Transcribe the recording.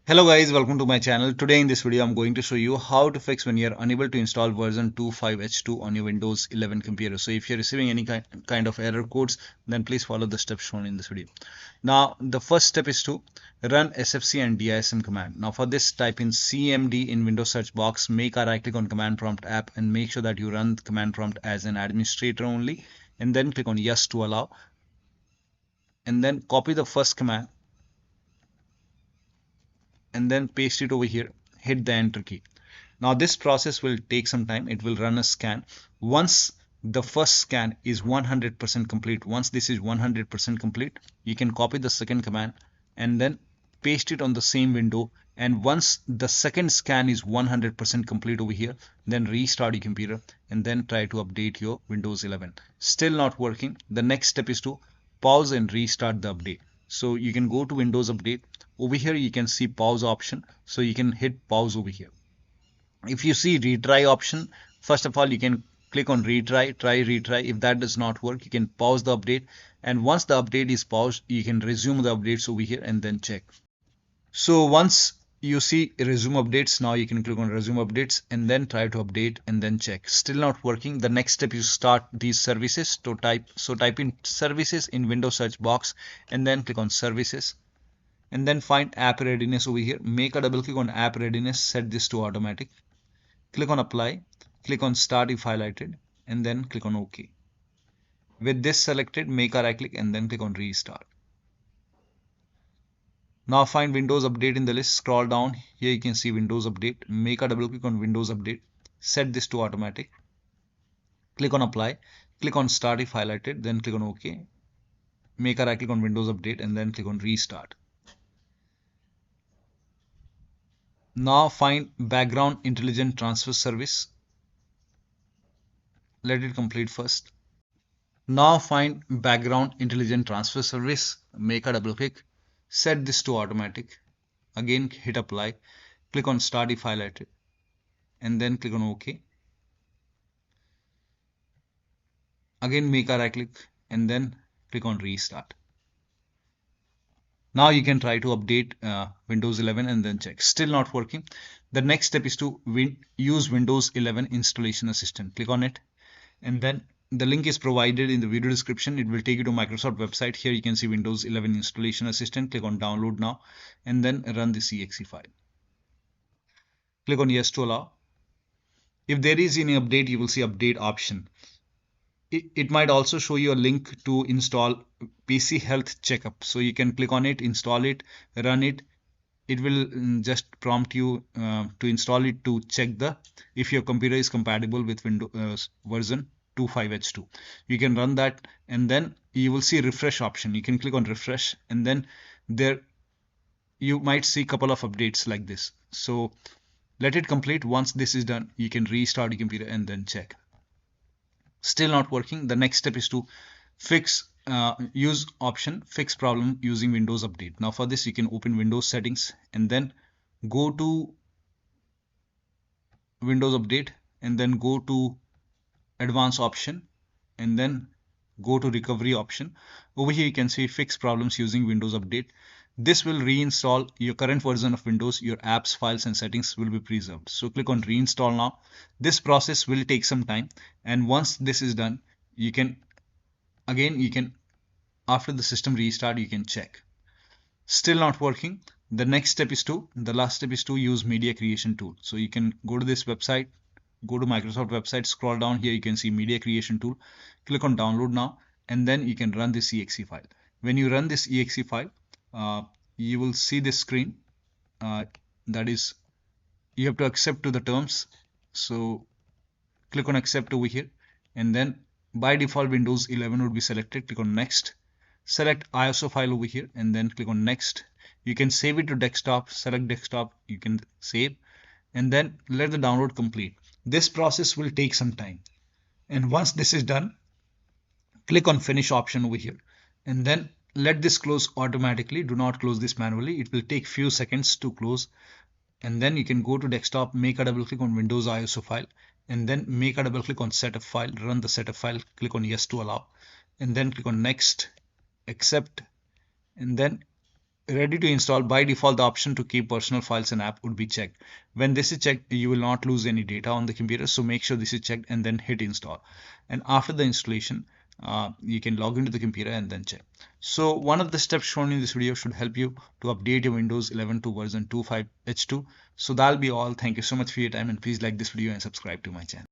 Hello guys, welcome to my channel. Today in this video I'm going to show you how to fix when you're unable to install version 2.5H2 on your Windows 11 computer. So if you're receiving any kind of error codes, then please follow the steps shown in this video. Now the first step is to run sfc and dism command. Now for this, type in cmd in Windows search box, make a right click on command prompt app and make sure that you run command prompt as an administrator only, and then click on yes to allow, and then copy the first command and then paste it over here, hit the enter key. Now this process will take some time. It will run a scan. Once the first scan is 100% complete, once this is 100% complete, you can copy the second command and then paste it on the same window. And once the second scan is 100% complete over here, then restart your computer and then try to update your Windows 11. Still not working. The next step is to pause and restart the update. So you can go to Windows Update. Over here you can see pause option, so you can hit pause over here. If you see retry option, first of all you can click on retry. If that does not work, you can pause the update, and once the update is paused, you can resume the updates over here and then check. So once you see resume updates, now you can click on resume updates and then try to update and then check. Still not working. The next step is start these services. To type in services in Windows search box and then click on services, and then find App Readiness over here. Make a double click on App Readiness, set this to automatic. Click on apply, click on start if highlighted, and then click on OK. With this selected, make a right click and then click on restart. Now find Windows Update in the list, scroll down, here you can see Windows Update. Make a double click on Windows Update, set this to automatic. Click on apply, click on start if highlighted, then click on OK. Make a right click on Windows Update and then click on restart. Now find background intelligent transfer service. Let it complete first. Now find background intelligent transfer service. Make a double click. Set this to automatic. Again hit apply. Click on start if highlighted. And then click on OK. Again make a right click and then click on restart. Now you can try to update Windows 11 and then check. Still not working. The next step is to use Windows 11 installation assistant. Click on it, and then the link is provided in the video description. It will take you to Microsoft website. Here you can see Windows 11 installation assistant. Click on download now and then run the exe file. Click on yes to allow. If there is any update, you will see update option. It might also show you a link to install PC Health Checkup. So you can click on it, install it, run it. It will just prompt you to install it to check if your computer is compatible with Windows version 2.5H2. You can run that and then you will see refresh option. You can click on refresh and then there you might see a couple of updates like this. So let it complete. Once this is done, you can restart your computer and then check. Still not working. The next step is to use option fix problem using Windows Update. Now for this, you can open Windows settings and then go to Windows Update and then go to advanced option and then go to recovery option. Over here you can see fix problems using Windows Update. This will reinstall your current version of Windows. Your apps, files and settings will be preserved. So click on reinstall now. This process will take some time, and once this is done, you can after the system restart, you can check. Still not working. The last step is to use media creation tool. So you can go to this website, go to Microsoft website, scroll down, here you can see media creation tool. Click on download now and then you can run this exe file. When you run this exe file, you will see this screen, that is, you have to accept to the terms. So click on accept over here, and then by default Windows 11 would be selected. Click on next, select ISO file over here and then click on next. You can save it to desktop, select desktop, you can save and then let the download complete. This process will take some time, and once this is done, click on finish option over here and then let this close automatically. Do not close this manually. It will take few seconds to close, and then you can go to desktop, make a double click on Windows ISO file and then make a double click on setup file, run the setup file, click on yes to allow and then click on next, accept and then ready to install, by default the option to keep personal files and app would be checked. When this is checked, you will not lose any data on the computer, so make sure this is checked and then hit install. And after the installation, you can log into the computer and then check. So one of the steps shown in this video should help you to update your Windows 11 to version 25H2. So that'll be all. Thank you so much for your time, and please like this video and subscribe to my channel.